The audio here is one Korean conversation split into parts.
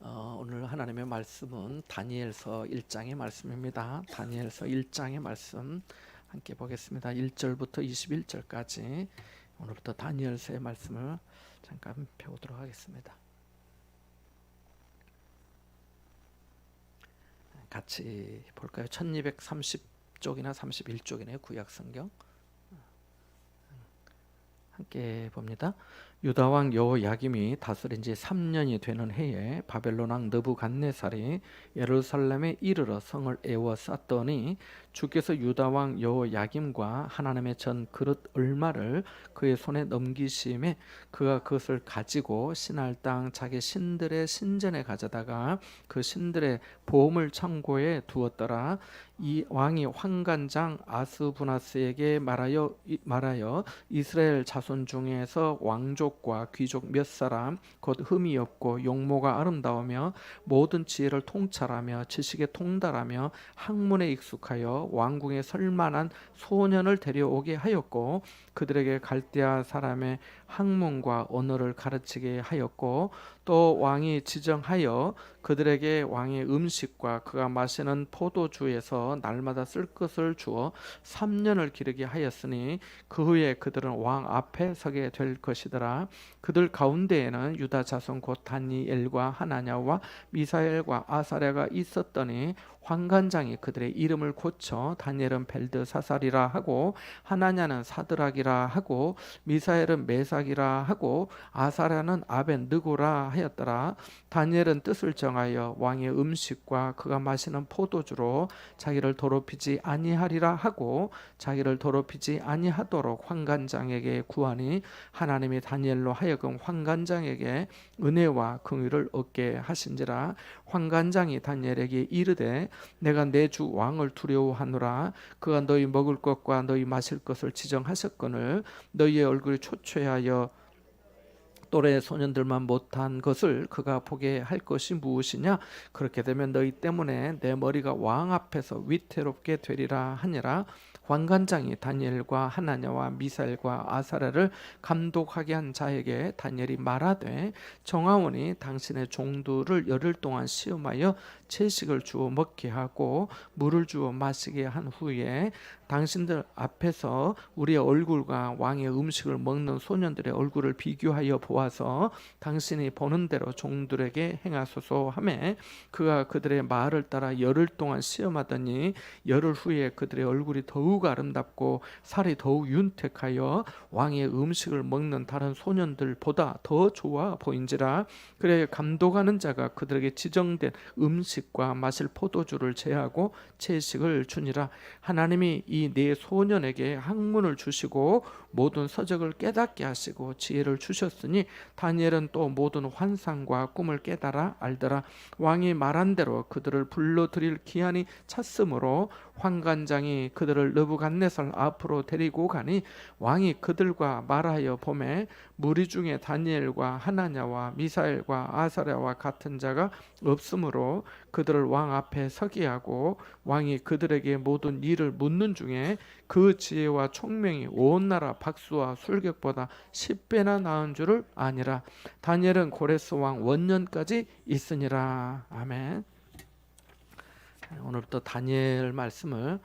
오늘 하나님의 말씀은 다니엘서 1장의 말씀입니다. 다니엘서 1장의 말씀 함께 보겠습니다. 1절부터 21절까지 오늘부터 다니엘서의 말씀을 잠깐 배우도록 하겠습니다. 같이 볼까요? 1230쪽이나 31쪽이네요. 구약성경 함께 봅니다. 유다 왕 여호야김이 다스린 지 3년이 되는 해에 바벨론 왕 느부갓네살이 예루살렘에 이르러 성을 에워쌌더니 주께서 유다 왕 여호야김과 하나님의 전 그릇 얼마를 그의 손에 넘기심에 그가 그것을 가지고 신할 땅 자기 신들의 신전에 가져다가 그 신들의 보물 창고에 두었더라. 이 왕이 환관장 아스부나스에게 말하여 이스라엘 자손 중에서 왕족과 귀족 몇 사람 곧 흠이 없고 용모가 아름다우며 모든 지혜를 통찰하며 지식에 통달하며 학문에 익숙하여 왕궁에 설만한 소년을 데려오게 하였고 그들에게 갈대아 사람의 학문과 언어를 가르치게 하였고 또 왕이 지정하여 그들에게 왕의 음식과 그가 마시는 포도주에서 날마다 쓸 것을 주어 3년을 기르게 하였으니 그 후에 그들은 왕 앞에 서게 될 것이더라. 그들 가운데에는 유다 자손 곧 다니엘과 하나냐와 미사엘과 아사랴가 있었더니 환관장이 그들의 이름을 고쳐 다니엘은 벨드사살이라 하고 하나냐는 사드락이라 하고 미사엘은 메삭이라 하고 아사랴는 아벤느고라 하였더라. 다니엘은 뜻을 정하여 왕의 음식과 그가 마시는 포도주로 자기를 더럽히지 아니하리라 하고 자기를 더럽히지 아니하도록 환관장에게 구하니 하나님이 다니엘로 하여금 환관장에게 은혜와 긍휼을 얻게 하신지라. 환관장이 다니엘에게 이르되 내가 내 주 왕을 두려워하노라. 그가 너희 먹을 것과 너희 마실 것을 지정하셨거늘 너희의 얼굴이 초췌하여 또래 소년들만 못한 것을 그가 보게 할 것이 무엇이냐? 그렇게 되면 너희 때문에 내 머리가 왕 앞에서 위태롭게 되리라 하니라. 환관장이 다니엘과 하나냐와 미사엘과 아사랴를 감독하게 한 자에게 다니엘이 말하되 정하오니 당신의 종들을 열흘 동안 시험하여 채식을 주어 먹게 하고 물을 주어 마시게 한 후에 당신들 앞에서 우리의 얼굴과 왕의 음식을 먹는 소년들의 얼굴을 비교하여 보아서 당신이 보는 대로 종들에게 행하소서 하매 그가 그들의 말을 따라 열흘 동안 시험하더니 열흘 후에 그들의 얼굴이 더욱 아름답고 살이 더욱 윤택하여 왕의 음식을 먹는 다른 소년들보다 더 좋아 보인지라. 그래 감독하는 자가 그들에게 지정된 음식과 마실 포도주를 제하고 채식을 주니라. 하나님이 이 네 소년에게 학문을 주시고 모든 서적을 깨닫게 하시고 지혜를 주셨으니 다니엘은 또 모든 환상과 꿈을 깨달아 알더라. 왕이 말한 대로 그들을 불러들일 기한이 찼으므로 환관장이 그들을 느부갓네살 앞으로 데리고 가니 왕이 그들과 말하여 보매 무리 중에 다니엘과 하나냐와 미사엘과 아사랴와 같은 자가 없으므로 그들을 왕 앞에 서게 하고 왕이 그들에게 모든 일을 묻는 중에 그 지혜와 총명이 온 나라 박수와 술객보다 10배나 나은 줄을 아니라. 다니엘은 고레스 왕 원년까지 있으니라. 아멘. 오늘부터 다니엘 말씀을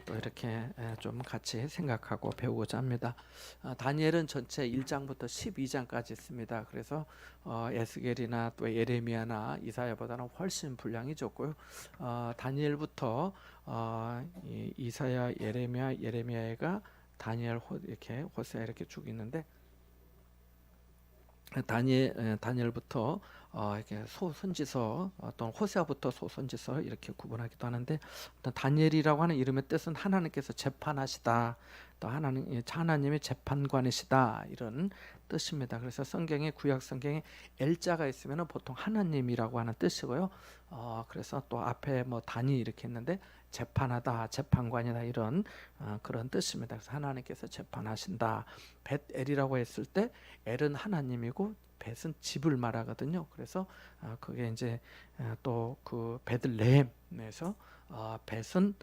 또 이렇게 좀 같이 생각하고 배우고자 합니다. 다니엘은 전체 1장부터 12장까지 있습니다. 그래서 에스겔이나 또 예레미야나 이사야보다는 훨씬 분량이 적고요. 다니엘부터 이사야, 예레미야가 다니엘, 이렇게 호세아 이렇게 쭉 있는데 다니엘부터 이렇게 소선지서 또는 호세아부터 소선지서 이렇게 구분하기도 하는데 다니엘이라고 하는 이름의 뜻은 하나님께서 재판하시다, 또 하나님의 재판관이시다 이런 뜻입니다. 그래서 성경에 구약 성경에 엘자가 있으면 보통 하나님이라고 하는 뜻이고요. 그래서 또 앞에 뭐 단이 이렇게 있는데 재판하다, 재판관이다 이런 그런 뜻입니다. 그래서 하나님께서 재판하신다. 벳엘이라고 했을 때 엘은 하나님이고 벳은 집을 말하거든요. 그래서 그게 이제 또 그 베들레헴에서 벳은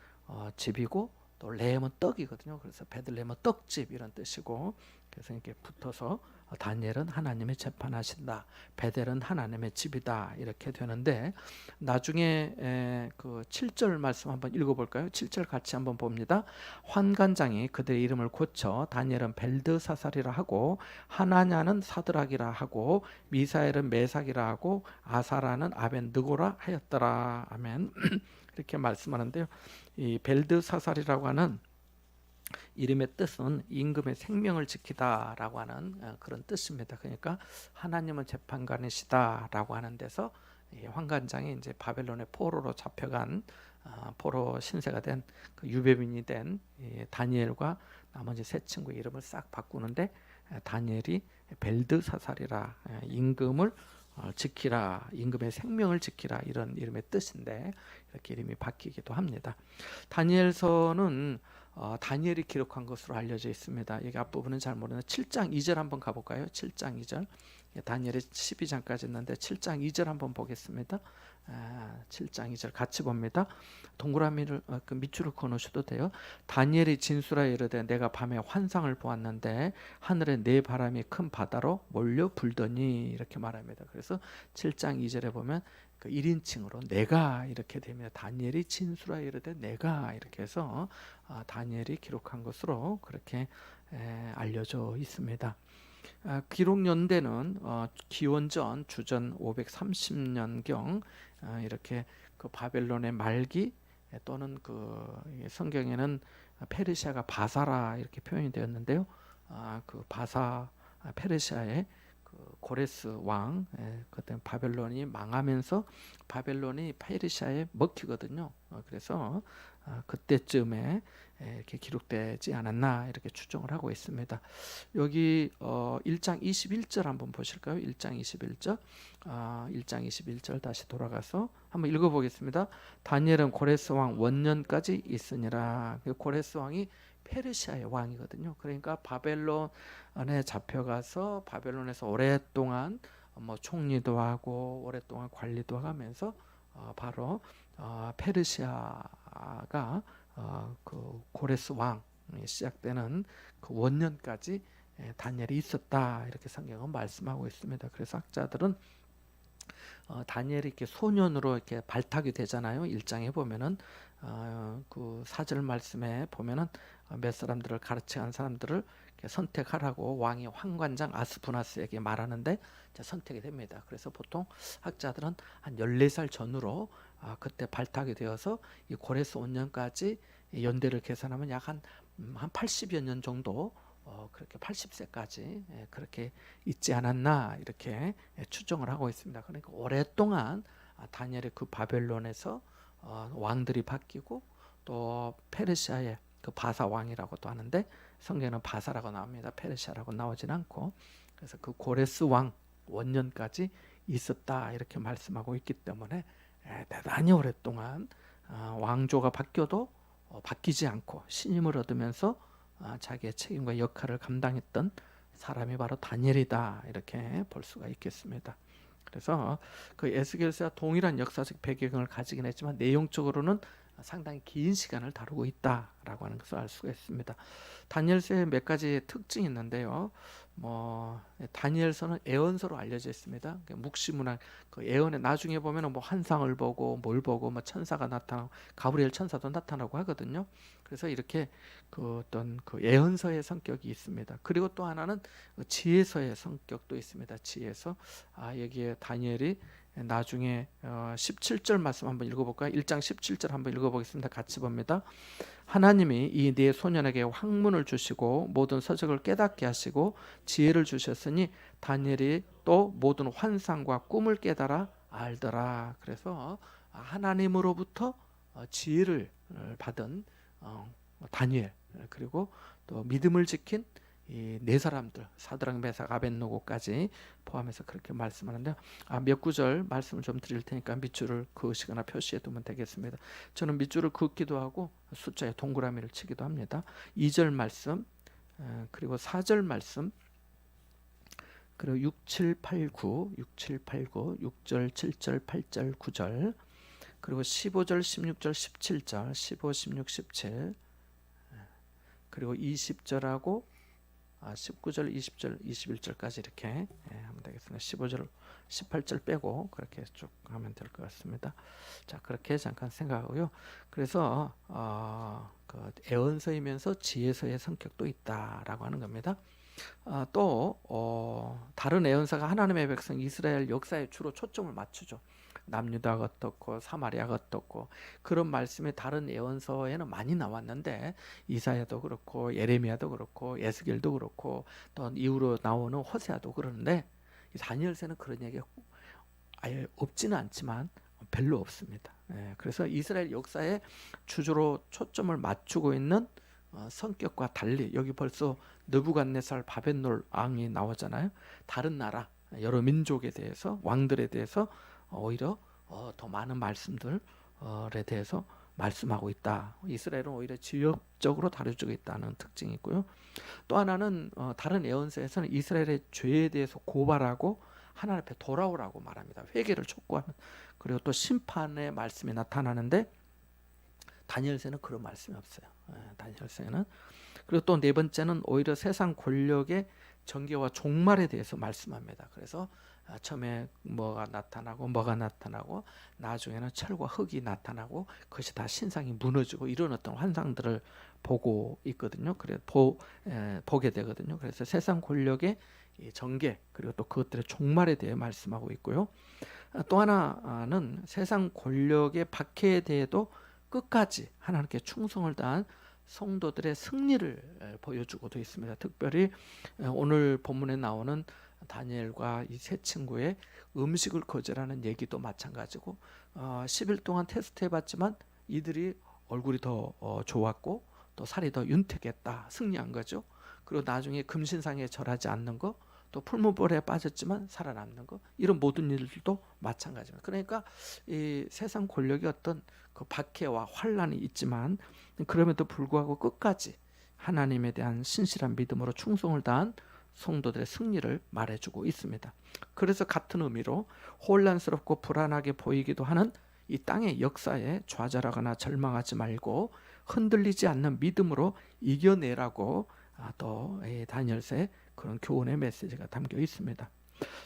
집이고 또 램은 떡이거든요. 그래서 베들레헴은 떡집 이런 뜻이고, 그래서 이렇게 붙어서 다니엘은 하나님의 재판하신다, 베델은 하나님의 집이다 이렇게 되는데, 나중에 그 7절 말씀 한번 읽어볼까요? 7절 같이 한번 봅니다. 환관장이 그들의 이름을 고쳐 다니엘은 벨드사살이라 하고, 하나냐는 사드락이라 하고, 미사엘은 메삭이라 하고, 아사라는 아벤느고라 하였더라. 아멘. 이렇게 말씀하는데요. 이 벨드사살이라고 하는 이름의 뜻은 임금의 생명을 지키다라고 하는 그런 뜻입니다. 그러니까 하나님은 재판관이시다라고 하는 데서 환관장이 이제 바벨론의 포로로 잡혀간 포로 신세가 된 그 유배민이 된 다니엘과 나머지 세 친구 이름을 싹 바꾸는데, 다니엘이 벨드사살이라, 임금을 지키라, 임금의 생명을 지키라 이런 이름의 뜻인데 이렇게 이름이 바뀌기도 합니다. 다니엘서는 다니엘이 기록한 것으로 알려져 있습니다. 여기 앞부분은 잘 모르는 7장 2절 한번 가볼까요? 7장 2절. 다니엘이 12장까지 있는데 7장 2절 한번 보겠습니다. 7장 2절 같이 봅니다. 동그라미를 그 밑줄을 그어놓으셔도 돼요. 다니엘이 진술하여 이르되 내가 밤에 환상을 보았는데 하늘에 네 바람이 큰 바다로 몰려 불더니 이렇게 말합니다. 그래서 7장 2절에 보면 그 1인칭으로 내가 이렇게 되면 다니엘이 진술하여 이르되 내가 이렇게 해서 다니엘이 기록한 것으로 그렇게 알려져 있습니다. 기록 연대는 기원전 주전 530년경 이렇게 그 바벨론의 말기 또는 그 성경에는 페르시아가 바사라 이렇게 표현이 되었는데요. 그 바사 페르시아의 그 고레스 왕, 그때 바벨론이 망하면서 바벨론이 페르시아에 먹히거든요. 그래서 그때쯤에 이렇게 기록되지 않았나 이렇게 추정을 하고 있습니다. 여기 1장 21절 한번 보실까요? 1장 21절. 1장 21절 다시 돌아가서 한번 읽어보겠습니다. 다니엘은 고레스 왕 원년까지 있으니라. 고레스 왕이 페르시아의 왕이거든요. 그러니까 바벨론에 잡혀가서 바벨론에서 오랫동안 뭐 총리도 하고 오랫동안 관리도 하면서 바로 페르시아가 그 고레스 왕이 시작되는 그 원년까지 다니엘이 있었다 이렇게 성경은 말씀하고 있습니다. 그래서 학자들은 다니엘이 이렇게 소년으로 이렇게 발탁이 되잖아요. 1장에 보면은 그 4절 말씀에 보면은 몇 사람들을 가르치는 사람들을 선택하라고 왕이 환관장 아스푸나스에게 말하는데 선택이 됩니다. 그래서 보통 학자들은 한 14살 전후로 그때 발탁이 되어서 이 고레스 5년까지 연대를 계산하면 약 한 80여 년 정도 그렇게 80세까지 그렇게 있지 않았나 이렇게 추정을 하고 있습니다. 그러니까 오랫동안 다니엘의 그 바벨론에서 왕들이 바뀌고 또 페르시아의 그 바사 왕이라고도 하는데 성경에는 바사라고 나옵니다. 페르시아라고 나오진 않고, 그래서 그 고레스 왕 원년까지 있었다 이렇게 말씀하고 있기 때문에 대단히 오랫동안 왕조가 바뀌어도 바뀌지 않고 신임을 얻으면서 자기의 책임과 역할을 감당했던 사람이 바로 다니엘이다 이렇게 볼 수가 있겠습니다. 그래서 그 에스겔서와 동일한 역사적 배경을 가지긴 했지만 내용적으로는 상당히 긴 시간을 다루고 있다라고 하는 것을 알 수가 있습니다. 다니엘서에 몇 가지 특징이 있는데요. 다니엘서는 애언서로 알려져 있습니다. 묵시문학 그 애언에 나중에 보면은 뭐 환상을 보고 뭘 보고 뭐 천사가 나타나고 가브리엘 천사도 나타나고 하거든요. 그래서 이렇게 그 어떤 그 애언서의 성격이 있습니다. 그리고 또 하나는 지혜서의 성격도 있습니다. 지혜서. 여기에 다니엘이 나중에 17절 말씀 한번 읽어볼까요? 1장 17절 한번 읽어보겠습니다. 같이 봅니다. 하나님이 이 네 소년에게 학문을 주시고 모든 서적을 깨닫게 하시고 지혜를 주셨으니 다니엘이 또 모든 환상과 꿈을 깨달아 알더라. 그래서 하나님으로부터 지혜를 받은 다니엘, 그리고 또 믿음을 지킨 이 네 사람들 사드락 메삭 아벳느고까지 포함해서 그렇게 말씀하는데, 몇 구절 말씀을 좀 드릴 테니까 밑줄을 그으시거나 표시해 두면 되겠습니다. 저는 밑줄을 긋기도 하고 숫자에 동그라미를 치기도 합니다. 2절 말씀, 그리고 4절 말씀, 그리고 6, 7, 8, 9, 6, 7, 8, 9, 6절, 7절, 8절, 9절, 그리고 15절, 16절, 17절, 15, 16, 17, 그리고 20절하고 19절, 20절, 21절까지 이렇게 하면 되겠습니다. 15절, 18절 빼고 그렇게 쭉 하면 될 것 같습니다. 자, 그렇게 잠깐 생각하고요. 그래서 그 애언서이면서 지혜서의 성격도 있다라고 하는 겁니다. 또 다른 애언서가 하나님의 백성 이스라엘 역사에 주로 초점을 맞추죠. 남유다가 어떻고 사마리아가 어떻고 그런 말씀이 다른 예언서에는 많이 나왔는데 이사야도 그렇고 예레미야도 그렇고 에스겔도 그렇고 또 이후로 나오는 호세아도 그러는데 다니엘서는 그런 얘기가 아예 없지는 않지만 별로 없습니다. 그래서 이스라엘 역사에 주로 초점을 맞추고 있는 성격과 달리 여기 벌써 느부갓네살 바벨론 왕이 나오잖아요. 다른 나라 여러 민족에 대해서 왕들에 대해서 오히려 더 많은 말씀들에 대해서 말씀하고 있다. 이스라엘은 오히려 지역적으로 다뤄지고 있다는 특징이 있고요. 또 하나는 다른 예언서에서는 이스라엘의 죄에 대해서 고발하고 하나님 앞에 돌아오라고 말합니다. 회개를 촉구하는. 그리고 또 심판의 말씀이 나타나는데 다니엘서에는 그런 말씀이 없어요. 다니엘서에는. 그리고 또 네 번째는 오히려 세상 권력의 전개와 종말에 대해서 말씀합니다. 그래서 처음에 뭐가 나타나고 나중에는 철과 흙이 나타나고 그것이 다 신상이 무너지고 이런 어떤 환상들을 보고 있거든요. 그래 보게 되거든요. 그래서 세상 권력의 전개 그리고 또 그것들의 종말에 대해 말씀하고 있고요. 또 하나는 세상 권력의 박해에 대해도 끝까지 하나님께 충성을 다한 성도들의 승리를 보여주고도 있습니다. 특별히 오늘 본문에 나오는 다니엘과 이 세 친구의 음식을 거절하는 얘기도 마찬가지고 10일 동안 테스트해봤지만 이들이 얼굴이 더 좋았고 또 살이 더 윤택했다. 승리한 거죠. 그리고 나중에 금신상에 절하지 않는 거 또 풀무불에 빠졌지만 살아남는 거 이런 모든 일들도 마찬가지입니다. 그러니까 이 세상 권력이 어떤 그 박해와 환란이 있지만 그럼에도 불구하고 끝까지 하나님에 대한 신실한 믿음으로 충성을 다한 성도들의 승리를 말해주고 있습니다. 그래서 같은 의미로 혼란스럽고 불안하게 보이기도 하는 이 땅의 역사에 좌절하거나 절망하지 말고 흔들리지 않는 믿음으로 이겨내라고 또 다니엘서에 그런 교훈의 메시지가 담겨 있습니다.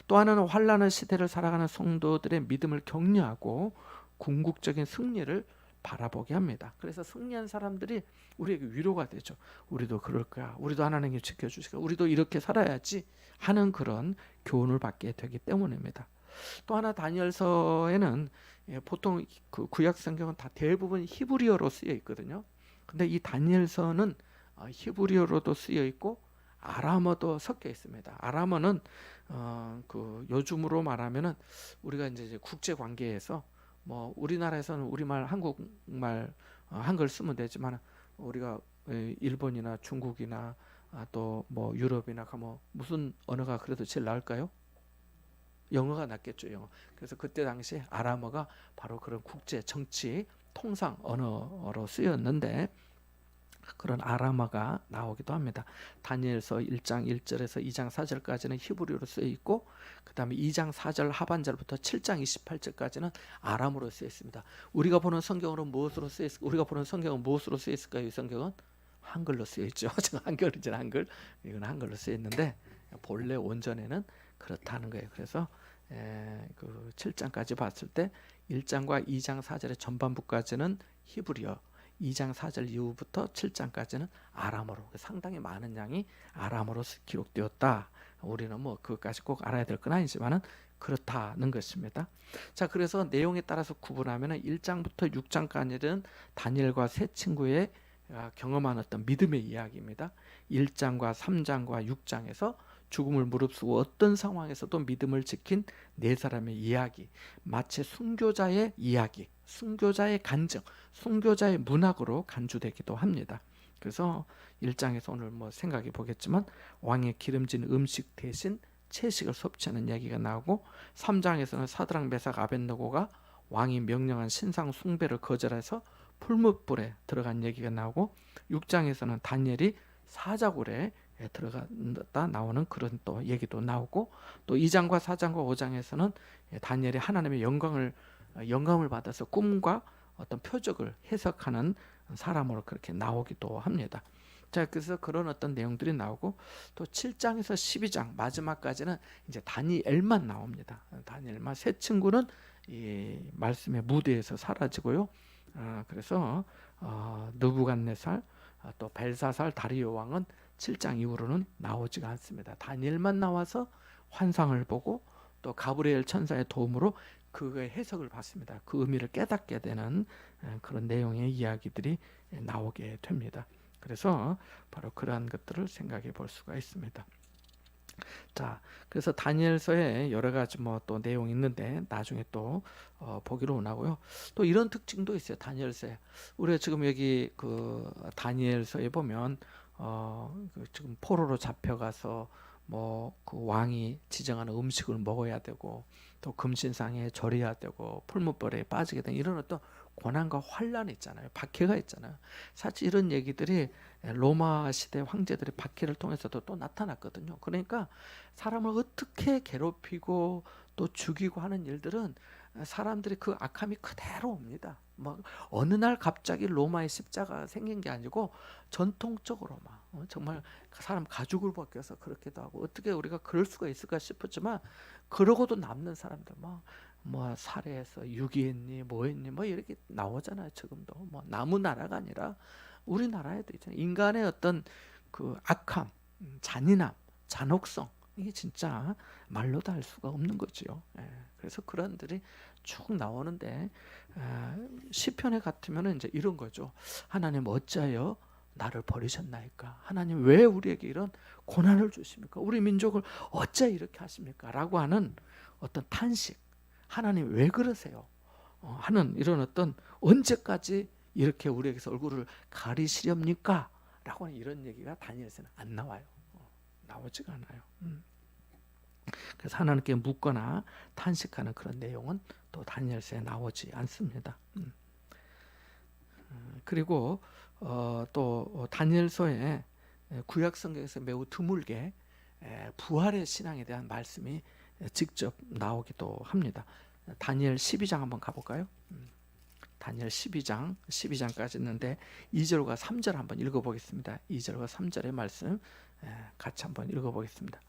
또 하나는 환란의 시대를 살아가는 성도들의 믿음을 격려하고 궁극적인 승리를 바라보게 합니다. 그래서 승리한 사람들이 우리에게 위로가 되죠. 우리도 그럴 거야. 우리도 하나님이 지켜주시고 우리도 이렇게 살아야지 하는 그런 교훈을 받게 되기 때문입니다. 또 하나 다니엘서에는 보통 그 구약 성경은 다 대부분 히브리어로 쓰여 있거든요. 근데 이 다니엘서는 히브리어로도 쓰여 있고 아람어도 섞여 있습니다. 아람어는 그 요즘으로 말하면은 우리가 이제 국제 관계에서 뭐 우리나라에서는 우리말 한국말 한글 쓰면 되지만 우리가 일본이나 중국이나 또 뭐 유럽이나 뭐 무슨 언어가 그래도 제일 나을까요? 영어가 낫겠죠. 영어. 그래서 그때 당시 아람어가 바로 그런 국제 정치 통상 언어로 쓰였는데 그런 아람어가 나오기도 합니다. 다니엘서 1장 1절에서 2장 4절까지는 히브리어로 쓰여 있고 그 다음에 2장 4절 하반절부터 7장 28절까지는 아람어로 쓰여 있습니다. 우리가 보는 성경은 무엇으로 쓰여 있을까요? 이 성경은 한글로 쓰여 있죠. 한글이죠. 한글. 이건 한글로 쓰여 있는데 본래 원전에는 그렇다는 거예요. 그래서 그 7장까지 봤을 때 1장과 2장 4절의 전반부까지는 히브리어 2장 4절 이후부터 7장까지는 아람어로 상당히 많은 양이 아람어로 기록되었다. 우리는 뭐 그것까지 꼭 알아야 될 건 아니지만은 그렇다는 것입니다. 자, 그래서 내용에 따라서 구분하면은 1장부터 6장까지는 다니엘과 세 친구의 경험한 어떤 믿음의 이야기입니다. 1장과 3장과 6장에서 죽음을 무릅쓰고 어떤 상황에서도 믿음을 지킨 네 사람의 이야기, 마치 순교자의 이야기, 순교자의 간증, 순교자의 문학으로 간주되기도 합니다. 그래서 1장에서 오늘 뭐 생각해 보겠지만 왕의 기름진 음식 대신 채식을 섭취하는 이야기가 나오고 3장에서는 사드락 메삭 아벳느고가 왕이 명령한 신상 숭배를 거절해서 풀무불에 들어간 얘기가 나오고 6장에서는 다니엘이 사자굴에 들어갔다 나오는 그런 또 얘기도 나오고 또 2장과 4장과 5장에서는 다니엘이 하나님의 영감을 받아서 꿈과 어떤 표적을 해석하는 사람으로 그렇게 나오기도 합니다. 자, 그래서 그런 어떤 내용들이 나오고 또 7장에서 12장 마지막까지는 이제 다니엘만 나옵니다. 다니엘만 세 친구는 이 말씀의 무대에서 사라지고요. 그래서 느부갓네살, 또 벨사살, 다리오 왕은 7장 이후로는 나오지가 않습니다. 다니엘만 나와서 환상을 보고 또 가브리엘 천사의 도움으로 그의 해석을 받습니다. 그 의미를 깨닫게 되는 그런 내용의 이야기들이 나오게 됩니다. 그래서 바로 그러한 것들을 생각해 볼 수가 있습니다. 자, 그래서 다니엘서에 여러 가지 뭐 또 내용이 있는데 나중에 또 보기로 원하고요. 또 이런 특징도 있어요. 다니엘서에 우리가 지금 여기 그 다니엘서에 보면 그 지금 포로로 잡혀가서 뭐 그 왕이 지정하는 음식을 먹어야 되고 또 금신상에 절해야 되고 풀무벌에 빠지게 된 이런 어떤 고난과 환란이 있잖아요. 박해가 있잖아요. 사실 이런 얘기들이 로마 시대 황제들의 박해를 통해서도 또 나타났거든요. 그러니까 사람을 어떻게 괴롭히고 또 죽이고 하는 일들은 사람들이 그 악함이 그대로 옵니다. 뭐 어느 날 갑자기 로마의 십자가 생긴 게 아니고 전통적으로 막 정말 사람 가죽을 벗겨서 그렇게도 하고 어떻게 우리가 그럴 수가 있을까 싶었지만 그러고도 남는 사람들 뭐 살해해서 유기했니 뭐했니 뭐 이렇게 나오잖아요. 지금도 뭐 남의 나라가 아니라 우리나라에도 있잖아요. 인간의 어떤 그 악함, 잔인함, 잔혹성 이게 진짜 말로도 할 수가 없는 거지요. 그래서 그런 들이 쭉 나오는데 시편에 같으면 이제 이런 거죠. 하나님 어찌하여 나를 버리셨나이까? 하나님 왜 우리에게 이런 고난을 주십니까? 우리 민족을 어찌 이렇게 하십니까? 라고 하는 어떤 탄식, 하나님 왜 그러세요? 하는 이런 어떤 언제까지 이렇게 우리에게서 얼굴을 가리시렵니까? 라고 하는 이런 얘기가 다니엘서는 안 나와요. 나오지가 않아요. 그래서 하나님께 묻거나 탄식하는 그런 내용은 또 다니엘서에 나오지 않습니다. 그리고 또 다니엘서에 구약 성경에서 매우 드물게 부활의 신앙에 대한 말씀이 직접 나오기도 합니다. 다니엘 12장 한번 가볼까요? 다니엘 12장까지 있는데 2절과 3절 한번 읽어보겠습니다. 2절과 3절의 말씀 같이 한번 읽어보겠습니다.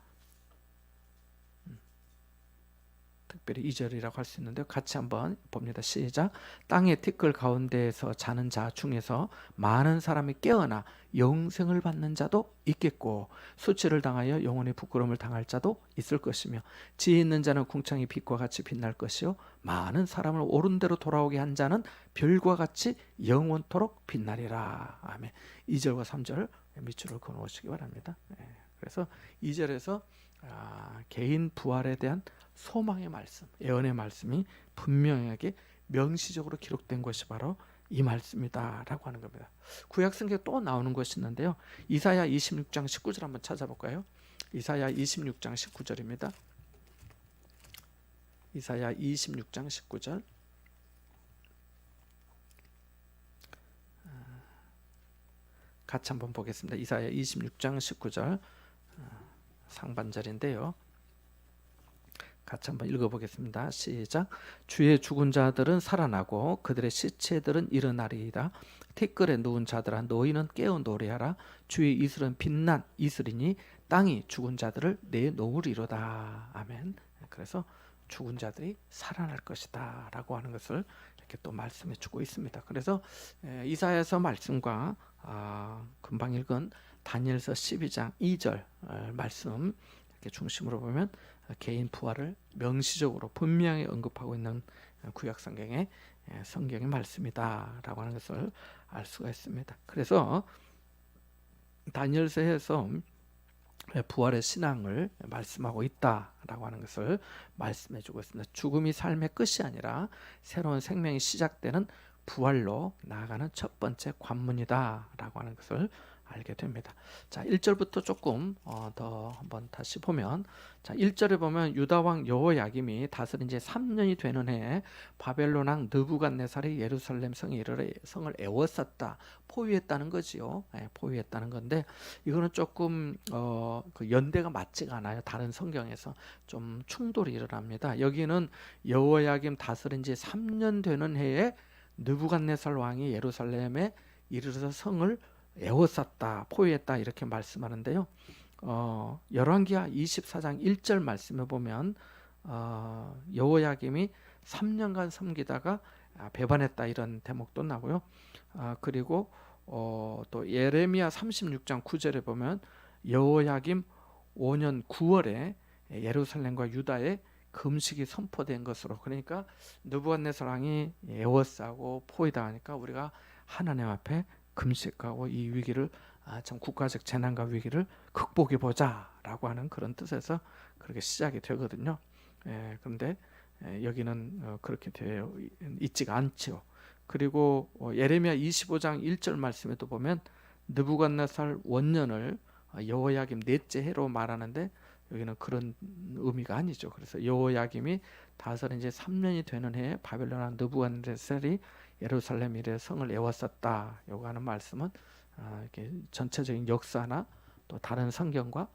특별히 2절이라고 할 수 있는데 같이 한번 봅니다. 시작. 땅의 티끌 가운데에서 자는 자 중에서 많은 사람이 깨어나 영생을 받는 자도 있겠고 수치를 당하여 영원히 부끄러움을 당할 자도 있을 것이며 지혜 있는 자는 궁창이 빛과 같이 빛날 것이요 많은 사람을 옳은 대로 돌아오게 한 자는 별과 같이 영원토록 빛나리라. 아멘. 2절과 3절 밑줄을 그어놓으시기 바랍니다. 그래서 2절에서 개인 부활에 대한 소망의 말씀, 예언의 말씀이 분명하게 명시적으로 기록된 것이 바로 이 말씀이다라고 하는 겁니다. 구약 성경에 또 나오는 것이 있는데요. 이사야 26장 19절 한번 찾아볼까요? 이사야 26장 19절입니다. 이사야 26장 19절. 같이 한번 보겠습니다. 이사야 26장 19절 상반절인데요. 같이 한번 읽어보겠습니다. 시작. 주의 죽은 자들은 살아나고 그들의 시체들은 일어나리이다. 티끌에 누운 자들아 너희는 깨어 노래하라. 주의 이슬은 빛난 이슬이니 땅이 죽은 자들을 내놓으리로다. 아멘. 그래서 죽은 자들이 살아날 것이다 라고 하는 것을 이렇게 또 말씀해 주고 있습니다. 그래서 이사야서 말씀과 금방 읽은 다니엘서 12장 2절 말씀 이렇게 중심으로 보면 개인 부활을 명시적으로 분명히 언급하고 있는 구약 성경의 말씀이다라고 하는 것을 알 수가 있습니다. 그래서 다니엘서에서 부활의 신앙을 말씀하고 있다라고 하는 것을 말씀해주고 있습니다. 죽음이 삶의 끝이 아니라 새로운 생명이 시작되는 부활로 나아가는 첫 번째 관문이다라고 하는 것을 알게 됩니다. 자, 1절부터 조금 더 한번 다시 보면, 자, 1절에 보면 유다 왕 여호야김이 다스린 지 3년이 되는 해에 바벨론 왕 느부갓네살이 예루살렘 성을 에워쌌다, 포위했다는 거지요. 포위했다는 건데 이거는 조금 그 연대가 맞지가 않아요. 다른 성경에서 좀 충돌이 일어납니다. 여기는 여호야김 다스린 지 3년 되는 해에 느부갓네살 왕이 예루살렘에 이르러서 성을 에워쌌다, 포위했다 이렇게 말씀하는데요. 열왕기하 24장 1절 말씀에 보면 여호야김이 3년간 섬기다가 배반했다 이런 대목도 나고요. 그리고 또 예레미야 36장 9절에 보면 여호야김 5년 9월에 예루살렘과 유다에 금식이 선포된 것으로, 그러니까 느부갓네살 왕이 에워싸고 포위당하니까 우리가 하나님 앞에 금식하고 이 위기를 참 국가적 재난과 위기를 극복해 보자라고 하는 그런 뜻에서 그렇게 시작이 되거든요. 그런데 여기는 그렇게 되어 있지가 않지요. 그리고 예레미야 25장 1절 말씀에도 보면 느부갓네살 원년을 여호야김 넷째 해로 말하는데 여기는 그런 의미가 아니죠. 그래서 여호야김이 다스린 지 3년이 되는 해에 바벨론 왕 느부갓네살이 예루살렘 이래 성을 에워쌌다. 요거 하는 말씀은 이렇게 전체적인 역사나 또 다른 성경과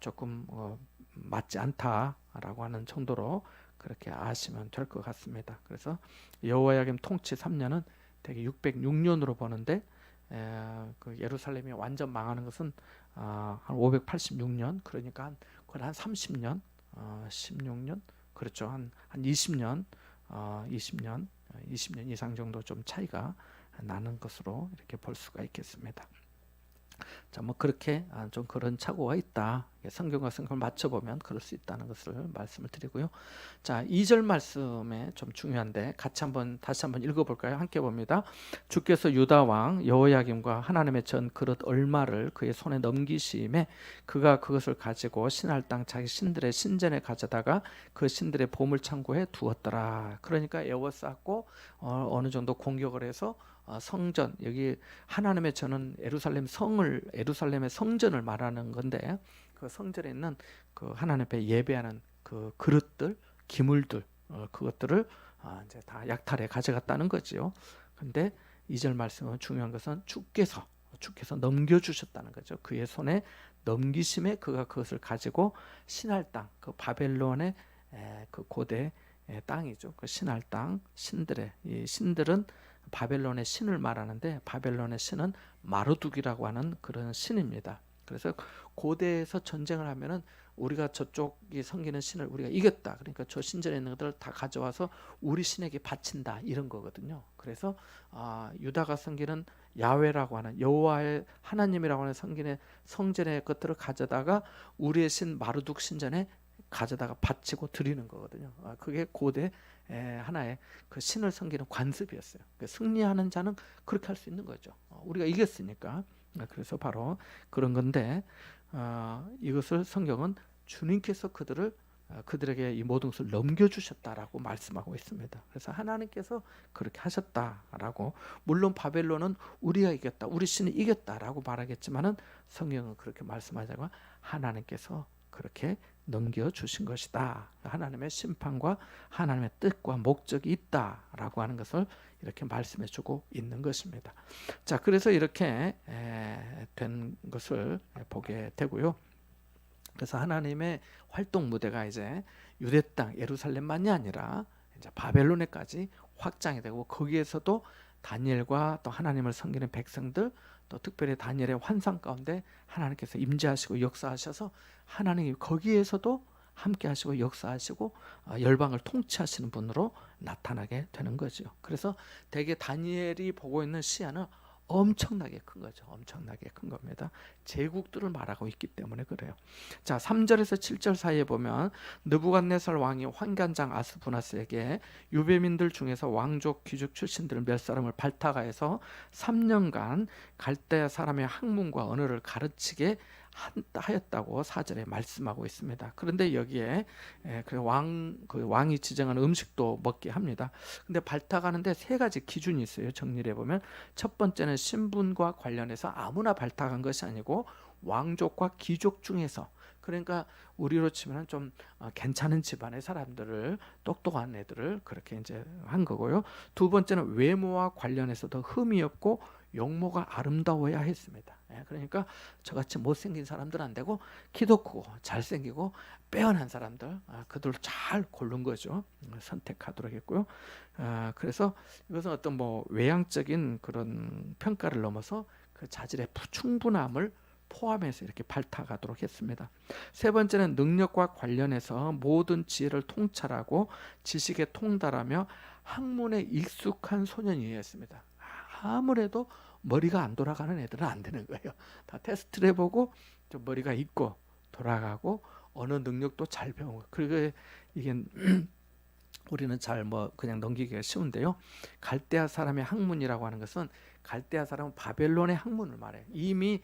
조금 맞지 않다라고 하는 정도로 그렇게 아시면 될 것 같습니다. 그래서 여호야김 통치 3년은 대개 606년으로 보는데 그 예루살렘이 완전 망하는 것은 한 586년, 그러니까 한 30년, 16년, 그렇죠. 한 20년, 20년 이상 정도 좀 차이가 나는 것으로 이렇게 볼 수가 있겠습니다. 자, 뭐 그렇게 좀 그런 착오가 있다. 성경과 성경을 맞춰보면 그럴 수 있다는 것을 말씀을 드리고요. 자, 2절 말씀에 좀 중요한데 다시 한번 읽어볼까요? 함께 봅니다. 주께서 유다 왕 여호야김과 하나님의 전 그릇 얼마를 그의 손에 넘기심에 그가 그것을 가지고 신할 땅 자기 신들의 신전에 가져다가 그 신들의 보물 창고에 두었더라. 그러니까 에워쌌고 어느 정도 공격을 해서 성전, 여기 하나님의 전은 예루살렘의 성전을 말하는 건데 그 성전에 있는 그 하나님 앞에 예배하는 그 그릇들, 기물들, 그것들을 이제 다 약탈해 가져갔다는 거지요. 근데 2절 말씀은 중요한 것은 주께서 넘겨주셨다는 거죠. 그의 손에 넘기심에 그가 그것을 가지고 신할 땅, 그 바벨론의 그 고대 땅이죠. 그 신할 땅, 이 신들은 바벨론의 신을 말하는데 바벨론의 신은 마르둑이라고 하는 그런 신입니다. 그래서 고대에서 전쟁을 하면은 우리가 저쪽이 섬기는 신을 우리가 이겼다. 그러니까 저 신전에 있는 것들을 다 가져와서 우리 신에게 바친다 이런 거거든요. 그래서 유다가 섬기는 야훼라고 하는 여호와의 하나님이라고 하는 섬기는 성전의 것들을 가져다가 우리의 신 마르둑 신전에 가져다가 바치고 드리는 거거든요. 그게 고대 하나의 그 신을 섬기는 관습이었어요. 승리하는 자는 그렇게 할 수 있는 거죠. 우리가 이겼으니까. 그래서 바로 그런 건데 이것을 성경은 주님께서 그들에게 이 모든 것을 넘겨주셨다라고 말씀하고 있습니다. 그래서 하나님께서 그렇게 하셨다라고, 물론 바벨론은 우리가 이겼다, 우리 신이 이겼다라고 말하겠지만은 성경은 그렇게 말씀하지 않고 하나님께서 그렇게 넘겨주신 것이다. 하나님의 심판과 하나님의 뜻과 목적이 있다라고 하는 것을 이렇게 말씀해주고 있는 것입니다. 자, 그래서 이렇게 된 것을 보게 되고요. 그래서 하나님의 활동 무대가 이제 유대 땅 예루살렘만이 아니라 이제 바벨론에까지 확장이 되고 거기에서도 다니엘과 또 하나님을 섬기는 백성들, 또 특별히 다니엘의 환상 가운데 하나님께서 임재하시고 역사하셔서 하나님이 거기에서도 함께 하시고 역사하시고 열방을 통치하시는 분으로 나타나게 되는 거죠. 그래서 대개 다니엘이 보고 있는 시야는 엄청나게 큰 거죠. 엄청나게 큰 겁니다. 제국들을 말하고 있기 때문에 그래요. 자, 3절에서 7절 사이에 보면 느부갓네살 왕이 환관장 아스부나스에게 유배민들 중에서 왕족 귀족 출신들 몇 사람을 발탁하여서 3년간 갈대아 사람의 학문과 언어를 가르치게 하였다고 4절에 말씀하고 있습니다. 그런데 여기에 그 왕이 지정한 음식도 먹게 합니다. 근데 발탁하는데 세 가지 기준이 있어요. 정리를 해보면 첫 번째는 신분과 관련해서 아무나 발탁한 것이 아니고 왕족과 귀족 중에서, 그러니까 우리로 치면 좀 괜찮은 집안의 사람들을, 똑똑한 애들을 그렇게 이제 한 거고요. 두 번째는 외모와 관련해서도 흠이 없고 용모가 아름다워야 했습니다. 그러니까 저같이 못생긴 사람들 안 되고 키도 크고 잘생기고 빼어난 사람들, 그들을 잘 고른 거죠. 선택하도록 했고요. 그래서 이것은 어떤 뭐 외향적인 그런 평가를 넘어서 그 자질의 충분함을 포함해서 이렇게 발탁하도록 했습니다. 세 번째는 능력과 관련해서 모든 지혜를 통찰하고 지식에 통달하며 학문에 익숙한 소년이었습니다. 아무래도 머리가 안 돌아가는 애들은 안 되는 거예요. 다 테스트를 해보고 좀 머리가 있고 돌아가고 언어 능력도 잘 배우고, 그리고 이게 우리는 잘 뭐 그냥 넘기기가 쉬운데요. 갈대아 사람의 학문이라고 하는 것은, 갈대아 사람은 바벨론의 학문을 말해요. 이미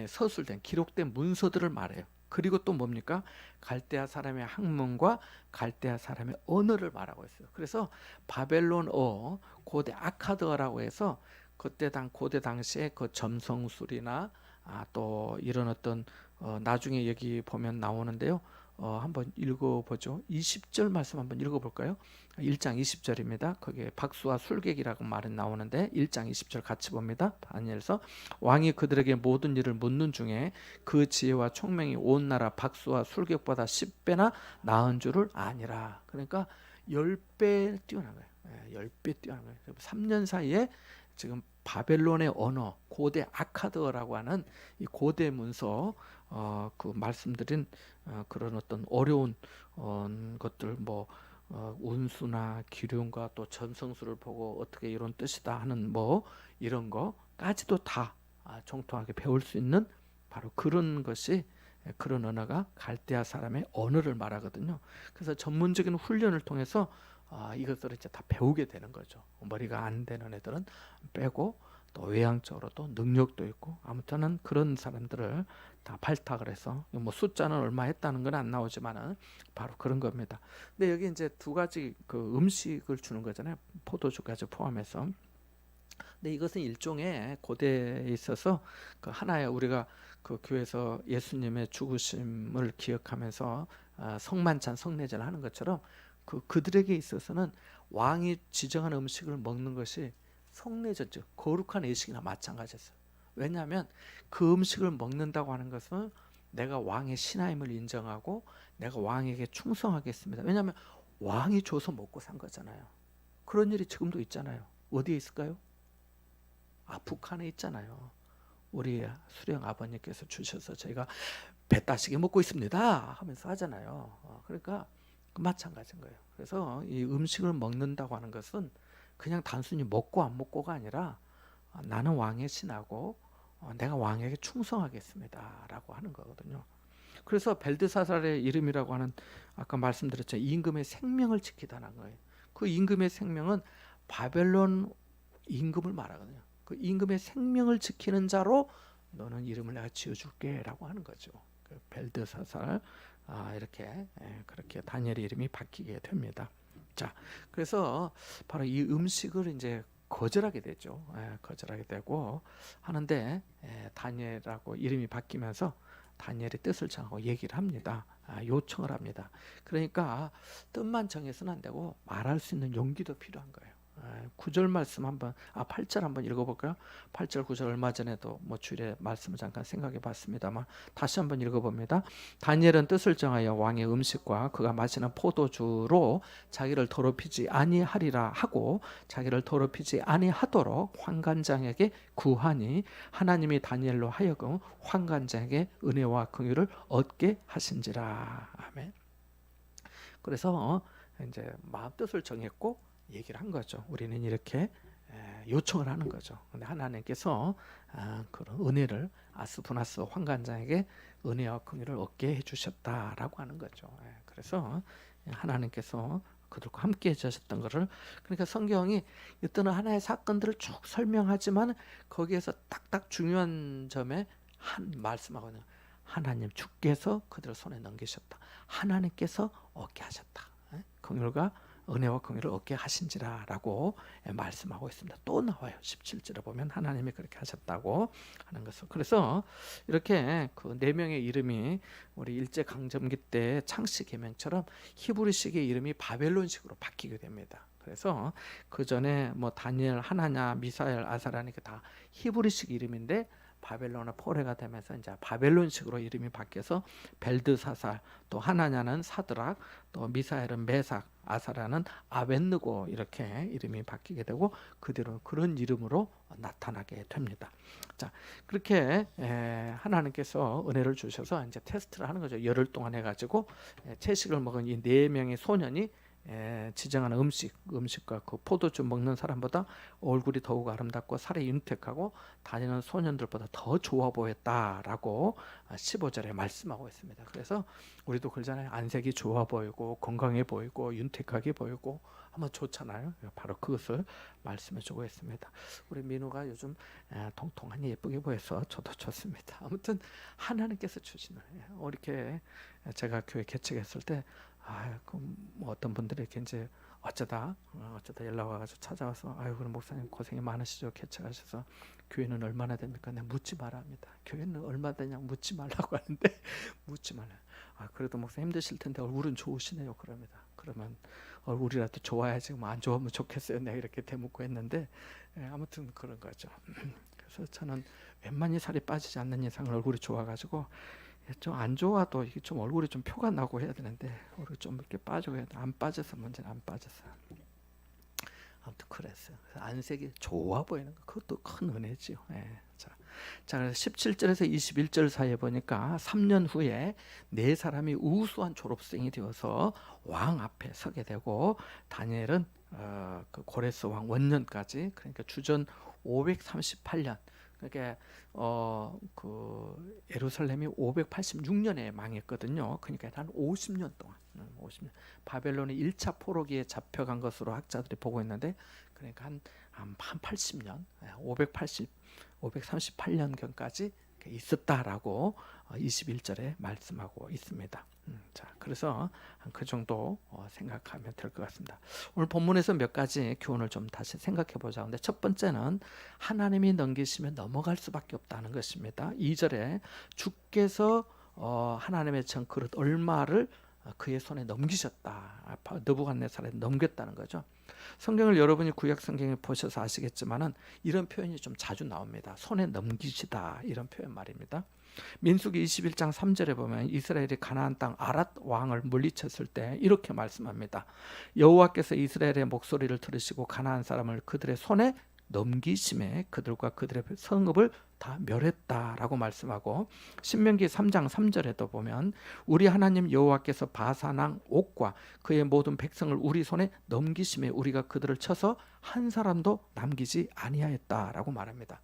서술된 기록된 문서들을 말해요. 그리고 또 뭡니까? 갈대아 사람의 학문과 갈대아 사람의 언어를 말하고 있어요. 그래서 바벨론어, 고대 아카드어라고 해서 그때 고대 당시에 그 점성술이나 또 이런 어떤 나중에 여기 보면 나오는데요. 한번 읽어보죠. 20절 말씀 한번 읽어볼까요? 1장 20절입니다. 거기에 박수와 술객이라고 말은 나오는데 1장 20절 같이 봅니다. 다니엘서 왕이 그들에게 모든 일을 묻는 중에 그 지혜와 총명이 온 나라 박수와 술객보다 10배나 나은 줄을 아니라. 그러니까 10배 뛰어난 거예요. 10배 뛰어난 거예요. 3년 사이에 지금 바벨론의 언어, 고대 아카드어라고 하는 이 고대 문서, 그 말씀드린 그런 어떤 어려운 것들, 뭐 운수나 기륭과 또 점성술을 보고 어떻게 이런 뜻이다 하는 뭐 이런 거까지도 다 정통하게 배울 수 있는 바로 그런 것이, 그런 언어가 갈대아 사람의 언어를 말하거든요. 그래서 전문적인 훈련을 통해서 이것들을 이제 다 배우게 되는 거죠. 머리가 안 되는 애들은 빼고 또 외향적으로도 능력도 있고, 아무튼 그런 사람들을 다 발탁을 해서, 뭐 숫자는 얼마 했다는 건 안 나오지만은 바로 그런 겁니다. 근데 여기 이제 두 가지 그 음식을 주는 거잖아요. 포도주까지 포함해서. 근데 이것은 일종의 고대에 있어서 그 하나의, 우리가 그 교회에서 예수님의 죽으심을 기억하면서 성만찬 성례제를 하는 것처럼 그들에게 있어서는 왕이 지정한 음식을 먹는 것이 성례제죠. 거룩한 의식이나 마찬가지였어요. 왜냐하면 그 음식을 먹는다고 하는 것은 내가 왕의 신하임을 인정하고 내가 왕에게 충성하겠습니다. 왜냐하면 왕이 줘서 먹고 산 거잖아요. 그런 일이 지금도 있잖아요. 어디에 있을까요? 북한에 있잖아요. 우리 수령 아버님께서 주셔서 저희가 배 따시게 먹고 있습니다 하면서 하잖아요. 그러니까 마찬가지인 거예요. 그래서 이 음식을 먹는다고 하는 것은 그냥 단순히 먹고 안 먹고가 아니라 나는 왕의 신하고 내가 왕에게 충성하겠습니다 라고 하는 거거든요. 그래서 벨드사살의 이름이라고 하는, 아까 말씀드렸죠, 임금의 생명을 지키다는 거예요. 그 임금의 생명은 바벨론 임금을 말하거든요. 그 임금의 생명을 지키는 자로 너는 이름을 내가 지어줄게 라고 하는 거죠. 그 벨드사살, 이렇게 그렇게 다니엘의 이름이 바뀌게 됩니다. 자, 그래서 바로 이 음식을 이제 거절하게 되죠. 거절하게 되고 하는데, 다니엘이라고 이름이 바뀌면서 다니엘의 뜻을 정하고 얘기를 합니다. 요청을 합니다. 그러니까 뜻만 정해서는 안 되고 말할 수 있는 용기도 필요한 거예요. 9절 말씀 한번, 8절 한번 읽어볼까요? 8절 9절 얼마 전에도 뭐 주일에 말씀을 잠깐 생각해 봤습니다만 다시 한번 읽어봅니다. 다니엘은 뜻을 정하여 왕의 음식과 그가 마시는 포도주로 자기를 더럽히지 아니하리라 하고 자기를 더럽히지 아니하도록 환관장에게 구하니 하나님이 다니엘로 하여금 환관장에게 은혜와 긍휼을 얻게 하신지라. 아멘. 그래서 이제 마음 뜻을 정했고 얘기를 한 거죠. 우리는 이렇게 요청을 하는 거죠. 근데 하나님께서 그런 은혜를 아스푸나스 환관장에게 은혜와 긍휼을 얻게 해주셨다라고 하는 거죠. 그래서 하나님께서 그들과 함께 해주셨던 것을, 그러니까 성경이 어떤 하나의 사건들을 쭉 설명하지만 거기에서 딱딱 중요한 점에 한 말씀하거든요. 하나님 주께서 그들을 손에 넘기셨다. 하나님께서 얻게 하셨다. 긍휼과 은혜와 긍휼을 얻게 하신지라라고 말씀하고 있습니다. 또 나와요. 17절에 보면 하나님이 그렇게 하셨다고 하는 것을. 그래서 이렇게 그 네 명의 이름이 우리 일제 강점기 때 창씨 계명처럼 히브리식의 이름이 바벨론식으로 바뀌게 됩니다. 그래서 그 전에 뭐 다니엘, 하나냐, 미사엘, 아사라니까 다 히브리식 이름인데 바벨론의 포로가 되면서 이제 바벨론식으로 이름이 바뀌어서 벨드사살, 또 하나냐는 사드락, 또 미사엘은 메삭, 아사라는 아벳느고 이렇게 이름이 바뀌게 되고 그 뒤로 그런 이름으로 나타나게 됩니다. 자, 그렇게 하나님께서 은혜를 주셔서 이제 테스트를 하는 거죠. 열흘 동안 해가지고 채식을 먹은 이 4명의 소년이 지정하는 음식과 그 포도주 먹는 사람보다 얼굴이 더욱 아름답고 살이 윤택하고 다니는 소년들보다 더 좋아 보였다라고 15절에 말씀하고 있습니다. 그래서 우리도 그러잖아요. 안색이 좋아 보이고 건강해 보이고 윤택하게 보이고 하면 좋잖아요. 바로 그것을 말씀해주고 있습니다. 우리 민우가 요즘 통통하니 예쁘게 보여서 저도 좋습니다. 아무튼 하나님께서 주시는 이렇게 제가 교회 개척했을 때 뭐 어떤 분들이 이렇게 이제 어쩌다 연락 와가지고 찾아와서 그럼 목사님 고생이 많으시죠. 개척하셔서 교회는 얼마나 됩니까? 내가 묻지 말아 합니다. 교회는 얼마 되냐 묻지 말라고 하는데 묻지 말라. 그래도 목사님 힘드실 텐데 얼굴은 좋으시네요. 그럽니다. 그러면 얼굴이라도 좋아야지 뭐 안 좋으면 좋겠어요. 내가 이렇게 대묻고 했는데 아무튼 그런 거죠. 그래서 저는 웬만히 살이 빠지지 않는 이상 얼굴이 좋아가지고 좀 안 좋아도 이게 좀 얼굴이 좀 표가 나고 해야 되는데 얼굴이 좀 이렇게 빠지고 해야 돼. 안 빠져서 문제는 안 빠져서. 아무튼 그랬어요. 안색이 좋아 보이는 거 그것도 큰 은혜지요. 자, 그래서 17절에서 21절 사이에 보니까 3년 후에 4사람이 우수한 졸업생이 되어서 왕 앞에 서게 되고 다니엘은 그 고레스 왕 원년까지 그러니까 주전 538년 그러니까 그 예루살렘이 586년에 망했거든요. 그러니까 한 50년 동안 50년 바벨론이 1차 포로기에 잡혀간 것으로 학자들이 보고 있는데 그러니까 한 80년 538년경까지 있었다라고 21절에 말씀하고 있습니다. 자, 그래서 그 정도 생각하면 될 것 같습니다. 오늘 본문에서 몇 가지 교훈을 좀 다시 생각해 보자. 근데 첫 번째는 하나님이 넘기시면 넘어갈 수밖에 없다는 것입니다. 2절에 주께서 하나님의 전 그릇 얼마를 그의 손에 넘기셨다. 느부갓네살에 넘겼다는 거죠. 성경을 여러분이 구약 성경에 보셔서 아시겠지만은 이런 표현이 좀 자주 나옵니다. 손에 넘기시다 이런 표현 말입니다. 민수기 21장 3절에 보면 이스라엘이 가나안 땅 아랏 왕을 물리쳤을 때 이렇게 말씀합니다. 여호와께서 이스라엘의 목소리를 들으시고 가나안 사람을 그들의 손에 넘기심에 그들과 그들의 성읍을 다 멸했다라고 말씀하고 신명기 3장 3절에도 보면 우리 하나님 여호와께서 바산왕 옥과 그의 모든 백성을 우리 손에 넘기심에 우리가 그들을 쳐서 한 사람도 남기지 아니하였다라고 말합니다.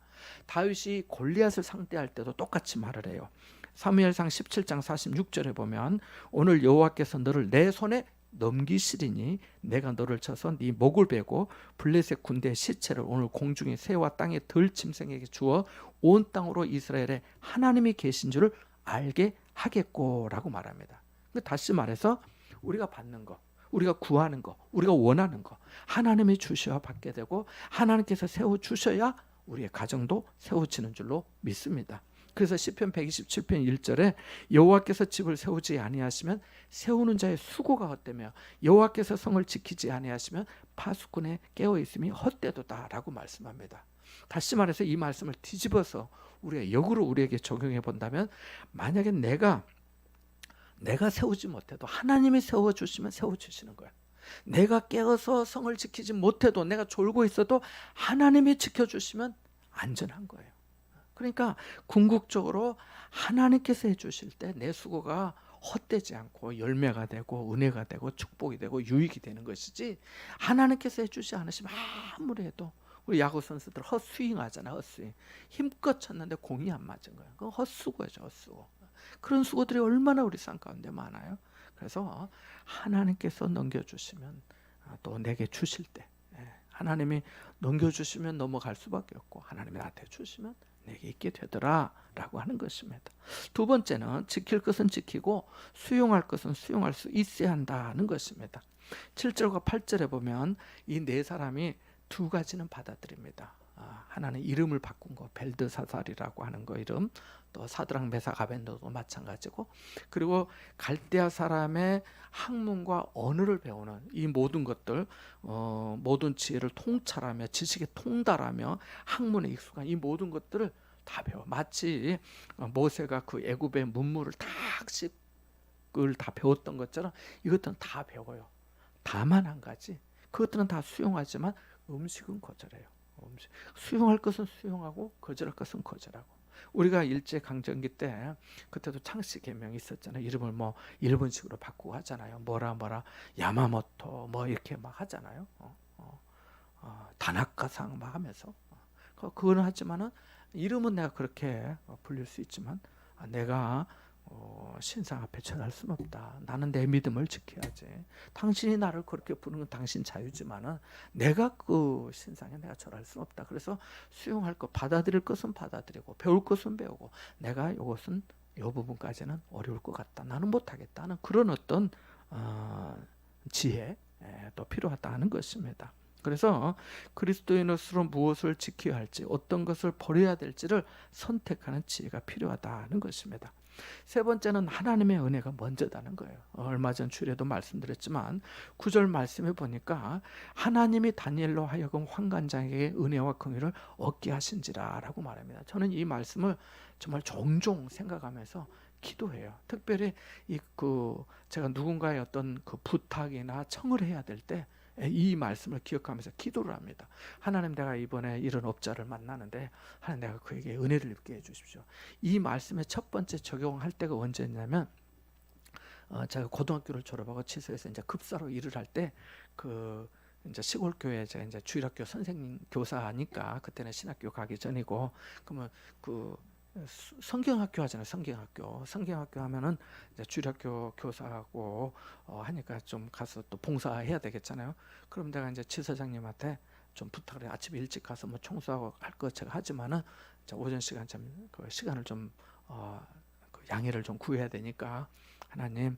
다윗이 골리앗을 상대할 때도 똑같이 말을 해요. 사무엘상 17장 46절에 보면 오늘 여호와께서 너를 내 손에 넘기시리니 내가 너를 쳐서 네 목을 베고 블레셋 군대의 시체를 오늘 공중의 새와 땅의 들짐승에게 주어 온 땅으로 이스라엘에 하나님이 계신 줄을 알게 하겠고라고 말합니다. 다시 말해서 우리가 받는 거, 우리가 구하는 거, 우리가 원하는 거 하나님이 주셔야 받게 되고 하나님께서 세워주셔야 우리의 가정도 세워지는 줄로 믿습니다. 그래서 시편 127편 1절에 여호와께서 집을 세우지 아니하시면 세우는 자의 수고가 헛되며 여호와께서 성을 지키지 아니하시면 파수꾼의 깨어있음이 헛되도다라고 말씀합니다. 다시 말해서 이 말씀을 뒤집어서 우리가 역으로 우리에게 적용해 본다면 만약에 내가 세우지 못해도 하나님이 세워주시면 세워주시는 거예요. 내가 깨어서 성을 지키지 못해도 내가 졸고 있어도 하나님이 지켜주시면 안전한 거예요. 그러니까 궁극적으로 하나님께서 해주실 때 내 수고가 헛되지 않고 열매가 되고 은혜가 되고 축복이 되고 유익이 되는 것이지 하나님께서 해주지 않으시면 아무리 해도 우리 야구 선수들 헛스윙 하잖아. 헛스윙 힘껏 쳤는데 공이 안 맞은 거야. 그건 헛수고죠. 헛수고. 그런 수고들이 얼마나 우리 삶 가운데 많아요. 그래서 하나님께서 넘겨주시면 또 내게 주실 때 하나님이 넘겨주시면 넘어갈 수밖에 없고 하나님이 나한테 주시면 내게 있게 되더라 라고 하는 것입니다. 두 번째는 지킬 것은 지키고 수용할 것은 수용할 수 있어야 한다는 것입니다. 7절과 8절에 보면 이 4사람이 2가지는 받아들입니다. 하나는 이름을 바꾼 거 벨드사살이라고 하는 거 이름, 또 사드락 메삭 아벤느고도 마찬가지고, 그리고 갈대아 사람의 학문과 언어를 배우는 이 모든 것들, 모든 지혜를 통찰하며 지식에 통달하며 학문에 익숙한 이 모든 것들을 다 배워. 마치 모세가 그 애굽의 문물을 을 다 배웠던 것처럼 이것들은 다 배워요. 다만 한 가지, 그것들은 다 수용하지만 음식은 거절해요. 수용할 것은 수용하고 거절할 것은 거절하고. 우리가 일제 강점기 때 그때도 창씨 계명이 있었잖아요. 이름을 뭐 일본식으로 바꾸고 하잖아요. 뭐라 야마모토 뭐 이렇게 막 하잖아요. 다나카상 막 하면서 그거는 하지만은 이름은 내가 그렇게 불릴 수 있지만 내가 신상 앞에 절할 수는 없다. 나는 내 믿음을 지켜야지. 당신이 나를 그렇게 부르는 건 당신 자유지만은 내가 그 신상에 내가 절할 수는 없다. 그래서 수용할 것, 받아들일 것은 받아들이고 배울 것은 배우고 내가 이것은 이 부분까지는 어려울 것 같다. 나는 못하겠다는 그런 어떤 지혜도 필요하다는 것입니다. 그래서 그리스도인으로서 무엇을 지켜야 할지, 어떤 것을 버려야 될지를 선택하는 지혜가 필요하다는 것입니다. 세 번째는 하나님의 은혜가 먼저다는 거예요. 얼마 전 주일에도 말씀드렸지만 9절 말씀에 보니까 하나님이 다니엘로 하여금 환관장에게 은혜와 긍휼을 얻게 하신지라 라고 말합니다. 저는 이 말씀을 정말 종종 생각하면서 기도해요. 특별히 제가 누군가의 어떤 그 부탁이나 청을 해야 될 때 이 말씀을 기억하면서 기도를 합니다. 하나님, 내가 이번에 이런 업자를 만나는데 하나님, 내가 그에게 은혜를 입게 해주십시오. 이 말씀의 첫 번째 적용할 때가 언제냐면 제가 고등학교를 졸업하고 치서에서 이제 급사로 일을 할 때 이제 시골 교회 제가 이제 주일학교 선생님 교사니까 그때는 신학교 가기 전이고, 그러면 성경학교 하잖아요. 성경학교 하면은 이제 주일학교 교사하고 하니까 좀 가서 또 봉사해야 되겠잖아요. 그럼 내가 이제 지사장님한테 좀 부탁을 해. 아침에 일찍 가서 뭐 청소하고 할 거 제가 하지만은 오전 시간 그 시간을 좀 그 양해를 좀 구해야 되니까 하나님,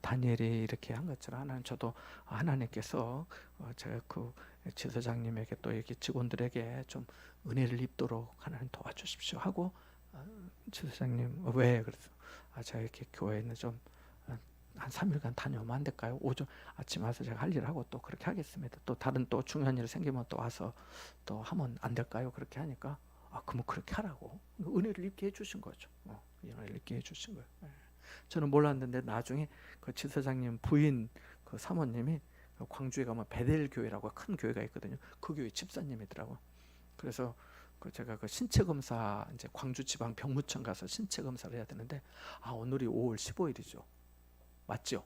다니엘이 이렇게 한 것처럼 하나님, 저도 하나님께서 제가 그 지사장님에게 또 이렇게 직원들에게 좀 은혜를 입도록 하나님 도와주십시오 하고, 지사장님 왜 그래서 제가 이렇게 교회에는 좀 한 3일간 다녀오면 안 될까요? 오전 아침 와서 제가 할 일을 하고 또 그렇게 하겠습니다. 또 다른 또 중요한 일 생기면 또 와서 또 하면 안 될까요? 그렇게 하니까 그러면 그렇게 하라고 은혜를 입게 해주신 거죠. 은혜를 입게 해주신 거예요. 저는 몰랐는데 나중에 그 지사장님 부인 그 사모님이 광주에 가면 베델 교회라고 큰 교회가 있거든요. 그 교회 집사님이더라고. 그래서 제가 그 신체 검사 이제 광주 지방 병무청 가서 신체 검사를 해야 되는데 오늘이 5월 15일이죠. 맞죠?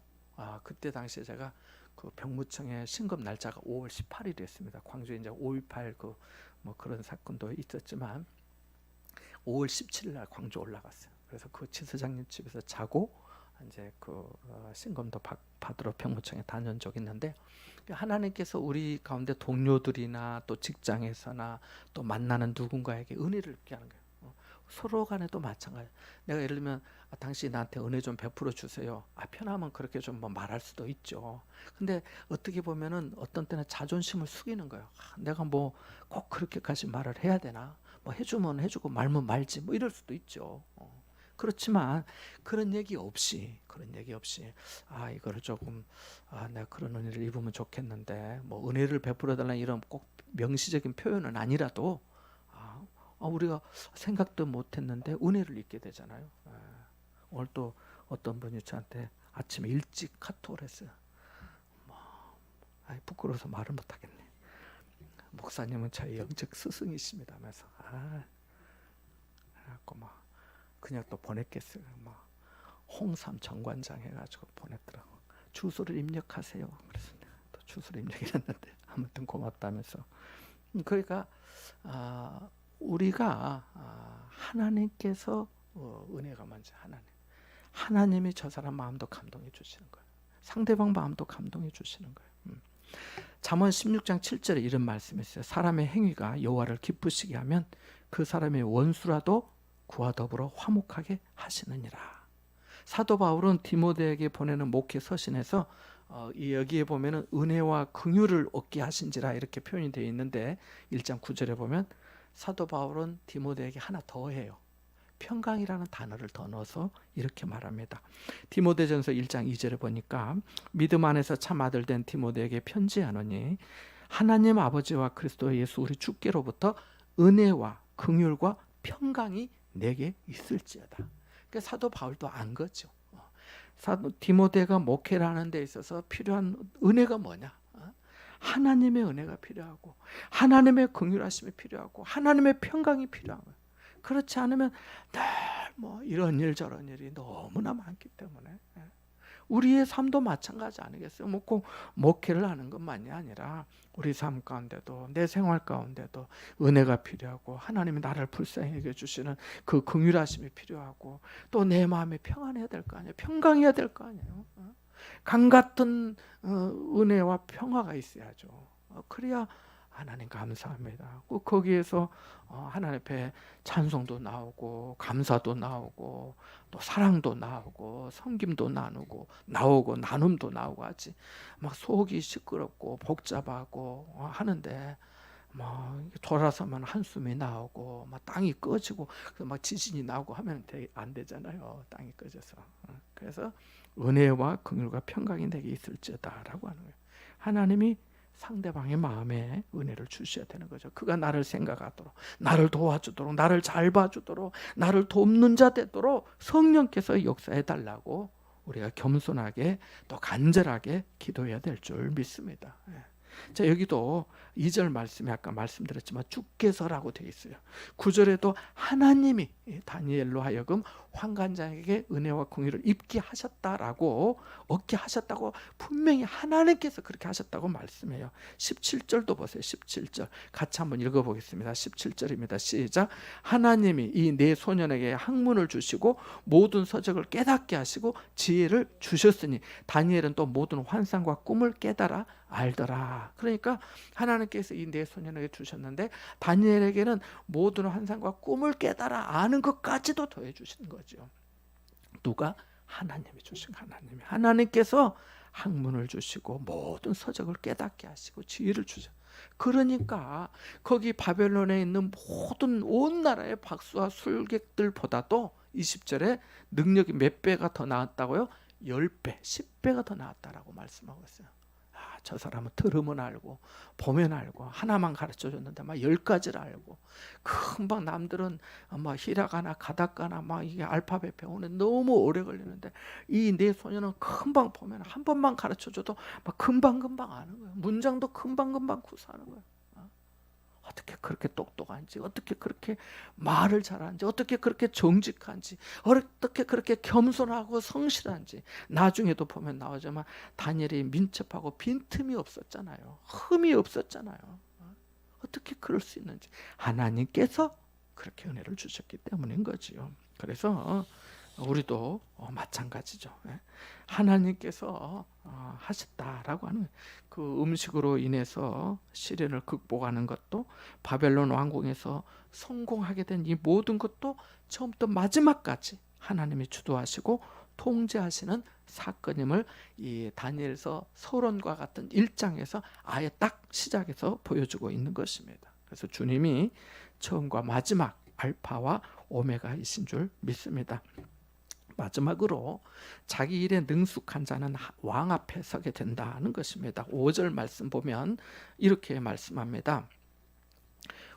그때 당시에 제가 그 병무청의 신검 날짜가 5월 18일이었습니다. 광주에 이제 5.18 뭐 그런 사건도 있었지만 5월 17일 날 광주 올라갔어요. 그래서 그 지사장님 집에서 자고 이제 그 신검도 받으러 병무청에 다녀온 적이 있는데, 하나님께서 우리 가운데 동료들이나 또 직장에서나 또 만나는 누군가에게 은혜를 입게 하는 거예요. 서로 간에도 마찬가지. 내가 예를 들면 당신이 나한테 은혜 좀 베풀어 주세요. 편하면 그렇게 좀 뭐 말할 수도 있죠. 근데 어떻게 보면은 어떤 때는 자존심을 숙이는 거예요. 내가 뭐 꼭 그렇게까지 말을 해야 되나? 뭐 해주면 해주고 말면 말지 뭐 이럴 수도 있죠. 그렇지만 그런 얘기 없이 이거를 조금 내가 그런 은혜를 입으면 좋겠는데 뭐 은혜를 베풀어 달라는 이런 꼭 명시적인 표현은 아니라도 우리가 생각도 못했는데 은혜를 입게 되잖아요. 오늘 또 어떤 분이 저한테 아침에 일찍 카톡을 했어요. 부끄러워서 말을 못하겠네. 목사님은 저희 영적 스승이십니다 하면서 그래갖고 막 그냥 또 보냈겠어요. 막 홍삼 정관장 해가지고 보냈더라고. 주소를 입력하세요. 그래서 내가 또 주소를 입력했는데 아무튼 고맙다면서. 그러니까 우리가 하나님께서 은혜가 먼저 하나님이 저 사람 마음도 감동해 주시는 거예요. 상대방 마음도 감동해 주시는 거예요. 잠언 16장 7절에 이런 말씀이 있어요. 사람의 행위가 여호와를 기쁘시게 하면 그 사람의 원수라도 그와 더불어 화목하게 하시느니라. 사도 바울은 디모데에게 보내는 목회 서신에서 여기에 보면은 은혜와 긍휼을 얻게 하신지라 이렇게 표현이 되어 있는데 1장 9절에 보면 사도 바울은 디모데에게 하나 더 해요. 평강이라는 단어를 더 넣어서 이렇게 말합니다. 디모데전서 1장 2절에 보니까 믿음 안에서 참 아들 된 디모데에게 편지하노니 하나님 아버지와 그리스도 예수 우리 주께로부터 은혜와 긍휼과 평강이 내게 있을지어다. 그러니까 사도 바울도 안 거죠. 사도 디모데가 목회를 하는 데 있어서 필요한 은혜가 뭐냐? 하나님의 은혜가 필요하고 하나님의 긍휼하심이 필요하고 하나님의 평강이 필요한 거예요. 그렇지 않으면 늘 뭐 이런 일 저런 일이 너무나 많기 때문에 우리의 삶도 마찬가지 아니겠어요? 뭐 꼭 목회를 하는 것만이 아니라 우리 삶 가운데도 내 생활 가운데도 은혜가 필요하고 하나님이 나를 불쌍히 여겨주시는 그 긍휼하심이 필요하고 또 내 마음이 평안해야 될 거 아니에요. 평강해야 될 거 아니에요. 강 같은 은혜와 평화가 있어야죠. 그래야 하나님 감사합니다. 꼭 거기에서 하나님 앞에 찬송도 나오고 감사도 나오고 또 사랑도 나오고 섬김도 나오고 나눔도 나오고 하지. 막 속이 시끄럽고 복잡하고 하는데 뭐 돌아서면 한숨이 나오고 막 땅이 꺼지고 막 지진이 나오고 하면 안 되잖아요. 땅이 꺼져서. 그래서 은혜와 긍휼과 평강이 내게 있을지어다라고 하는 거예요. 하나님이 상대방의 마음에 은혜를 주셔야 되는 거죠. 그가 나를 생각하도록, 나를 도와주도록, 나를 잘 봐주도록, 나를 돕는 자 되도록 성령께서 역사해 달라고 우리가 겸손하게 또 간절하게 기도해야 될 줄 믿습니다. 자, 여기도 2절 말씀에 아까 말씀드렸지만 주께서라고 되어 있어요. 9절에도 하나님이 다니엘로 하여금 환관장에게 은혜와 긍휼을 입게 하셨다라고 얻게 하셨다고 분명히 하나님께서 그렇게 하셨다고 말씀해요. 17절도 보세요. 17절 같이 한번 읽어보겠습니다. 17절입니다. 시작. 하나님이 이 네 소년에게 학문을 주시고 모든 서적을 깨닫게 하시고 지혜를 주셨으니 다니엘은 또 모든 환상과 꿈을 깨달아 알더라. 그러니까 하나님께서 이 네 소년에게 주셨는데 다니엘에게는 모든 환상과 꿈을 깨달아 아는 것까지도 더해 주시는 거죠. 누가? 하나님이 주신 하나님께서 학문을 주시고 모든 서적을 깨닫게 하시고 지혜를 주셔. 그러니까 거기 바벨론에 있는 모든 온 나라의 박수와 술객들보다도 20절에 능력이 몇 배가 더 나았다고요? 10배, 10배가 더 나았다라고 말씀하고 있어요. 저 사람은 들으면 알고 보면 알고 하나만 가르쳐줬는데 막 10가지를 알고 금방 남들은 막 히라가나 가다카나 막 이게 알파벳 배우는 너무 오래 걸리는데 이 내 소녀는 금방 보면 한 번만 가르쳐줘도 막 금방금방 아는 거예요. 문장도 금방금방 구사하는 거예요. 어떻게 그렇게 똑똑한지, 어떻게 그렇게 말을 잘하는지, 어떻게 그렇게 정직한지, 어떻게 그렇게 겸손하고 성실한지. 나중에도 보면 나오지만 다니엘이 민첩하고 빈틈이 없었잖아요. 흠이 없었잖아요. 어떻게 그럴 수 있는지 하나님께서 그렇게 은혜를 주셨기 때문인 거지요. 그래서 우리도 마찬가지죠. 하나님께서 하셨다라고 하는 그 음식으로 인해서 시련을 극복하는 것도 바벨론 왕궁에서 성공하게 된 이 모든 것도 처음부터 마지막까지 하나님이 주도하시고 통제하시는 사건임을 이 다니엘서 서론과 같은 1장에서 아예 딱 시작해서 보여주고 있는 것입니다. 그래서 주님이 처음과 마지막 알파와 오메가이신 줄 믿습니다. 마지막으로 자기 일에 능숙한 자는 왕 앞에 서게 된다는 것입니다. 5절 말씀 보면 이렇게 말씀합니다.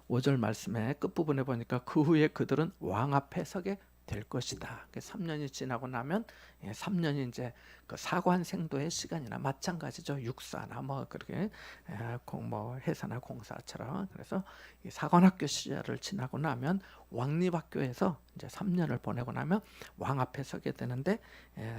5절 말씀의 끝부분에 보니까 그 후에 그들은 왕 앞에 서게 될 것이다. 3년이 지나고 나면 3년이 이제 그 사관생도의 시간이나 마찬가지죠. 육사나 뭐 그렇게 뭐 회사나 공사처럼. 그래서 이 사관학교 시절을 지나고 나면 왕립학교에서 이제 3년을 보내고 나면 왕 앞에 서게 되는데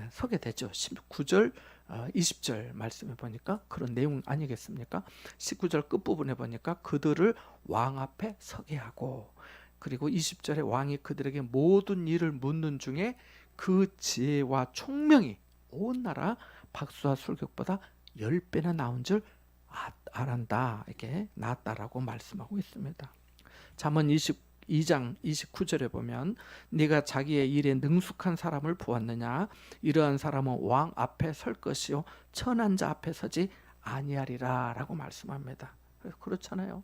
서게 되죠. 19절 20절 말씀에 보니까 그런 내용 아니겠습니까? 19절 끝부분에 보니까 그들을 왕 앞에 서게 하고, 그리고 20절에 왕이 그들에게 모든 일을 묻는 중에 그 지혜와 총명이 온 나라 박수와 술객보다 10배나 나온 줄 알았다. 이렇게 나았다라고 말씀하고 있습니다. 잠언 22장 29절에 보면 네가 자기의 일에 능숙한 사람을 보았느냐? 이러한 사람은 왕 앞에 설 것이요 천한 자 앞에 서지 아니하리라 라고 말씀합니다. 그렇잖아요.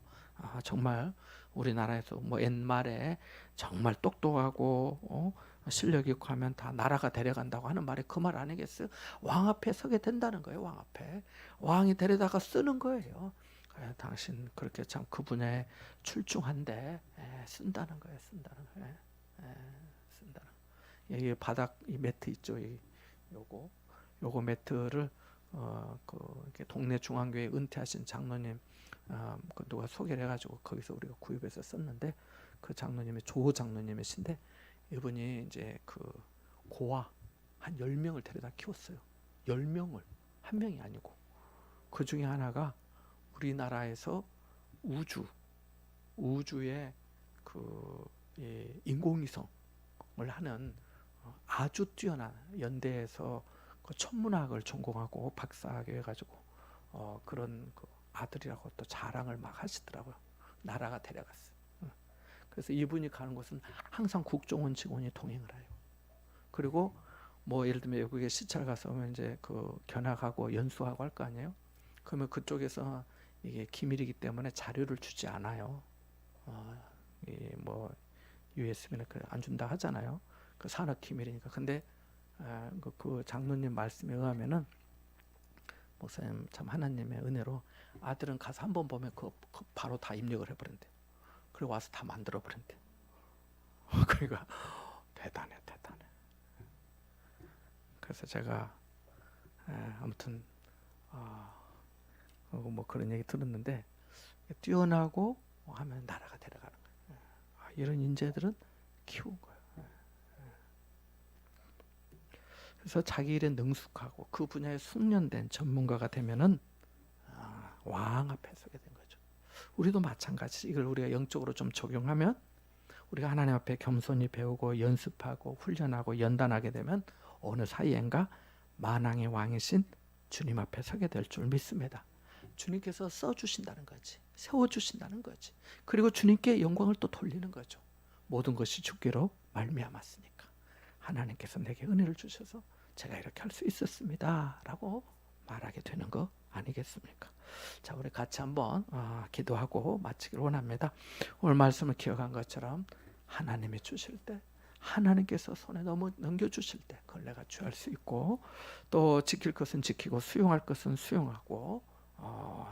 정말 우리나라에서 뭐 옛말에 정말 똑똑하고 실력 있고 하면 다 나라가 데려간다고 하는 말이 그 말 아니겠어요? 왕 앞에 서게 된다는 거예요. 왕 앞에 왕이 데려다가 쓰는 거예요. 당신 그렇게 참 그 분야에 출중한데 쓴다는 거예요. 쓴다는 거예요. 쓴다는. 여기 바닥 이 매트 있죠. 요거 매트를 이렇게 동네 중앙교회 은퇴하신 장로님 그 누가 소개를 해가지고 거기서 우리가 구입해서 썼는데 그 장로님이 조 장로님이신데 이분이 이제 그 고아 한 10명을 데려다 키웠어요. 10명을 한 명이 아니고 그 중에 하나가 우리나라에서 우주에 그 인공위성을 하는 아주 뛰어난 연대에서 그 천문학을 전공하고 박사학위 해가지고 그런 그 아들이라고 또 자랑을 막 하시더라고요. 나라가 데려갔어요. 그래서 이분이 가는 곳은 항상 국정원 직원이 동행을 해요. 그리고 뭐 예를 들면 외국에 시찰 가서 이제 그 견학하고 연수하고 할 거 아니에요. 그러면 그쪽에서 이게 기밀이기 때문에 자료를 주지 않아요. 뭐 USB는 안 준다 하잖아요. 그 산업 기밀이니까. 근데 그 장로님 말씀에 의하면은 목사님 참 하나님의 은혜로 아들은 가서 한번 보면 그 바로 다 입력을 해버린대. 그리고 와서 다 만들어 버린대. 그러니까 대단해. 그래서 제가 아무튼 뭐 그런 얘기 들었는데 뛰어나고 하면 나라가 데려가는 거예요. 이런 인재들은 키운 거예요. 그래서 자기 일에 능숙하고 그 분야에 숙련된 전문가가 되면은 왕 앞에 서게 된 거죠. 우리도 마찬가지. 이걸 우리가 영적으로 좀 적용하면 우리가 하나님 앞에 겸손히 배우고 연습하고 훈련하고 연단하게 되면 어느 사이엔가 만왕의 왕이신 주님 앞에 서게 될 줄 믿습니다. 주님께서 써주신다는 거지. 세워주신다는 거지. 그리고 주님께 영광을 또 돌리는 거죠. 모든 것이 주께로 말미암았으니까. 하나님께서 내게 은혜를 주셔서 제가 이렇게 할 수 있었습니다 라고 말하게 되는 거 아니겠습니까? 자, 우리 같이 한번 기도하고 마치기를 원합니다. 오늘 말씀을 기억한 것처럼 하나님이 주실 때 하나님께서 손에 넘겨주실 때 그걸 내가 취할 수 있고 또 지킬 것은 지키고 수용할 것은 수용하고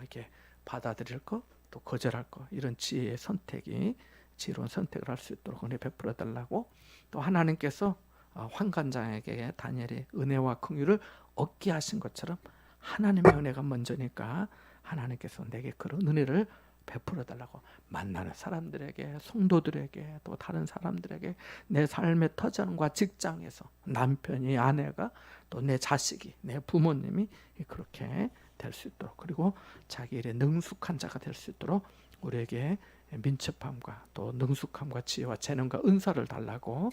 이게 받아들일 것 또 거절할 것 이런 지혜의 선택이 지혜로운 선택을 할 수 있도록 은혜 베풀어 달라고 또 하나님께서 환관장에게 다니엘의 은혜와 긍휼을 얻게 하신 것처럼 하나님의 은혜가 먼저니까 하나님께서 내게 그런 은혜를 베풀어 달라고 만나는 사람들에게 성도들에게 또 다른 사람들에게 내 삶의 터전과 직장에서 남편이 아내가 또 내 자식이 내 부모님이 그렇게 될 수 있도록 그리고 자기 일에 능숙한 자가 될 수 있도록 우리에게 민첩함과 또 능숙함과 지혜와 재능과 은사를 달라고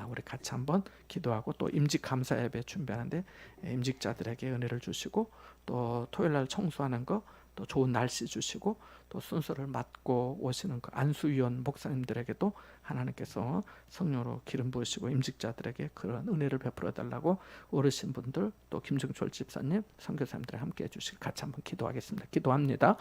우리 같이 한번 기도하고 또 임직 감사 예배 준비하는데 임직자들에게 은혜를 주시고 또 토요일 날 청소하는 거 또 좋은 날씨 주시고 또 순서를 맡고 오시는 그 안수위원 목사님들에게도 하나님께서 성령으로 기름 부으시고 임직자들에게 그런 은혜를 베풀어 달라고 어르신분들 또 김정철 집사님 선교사님들에 함께 해주시길 같이 한번 기도하겠습니다. 기도합니다.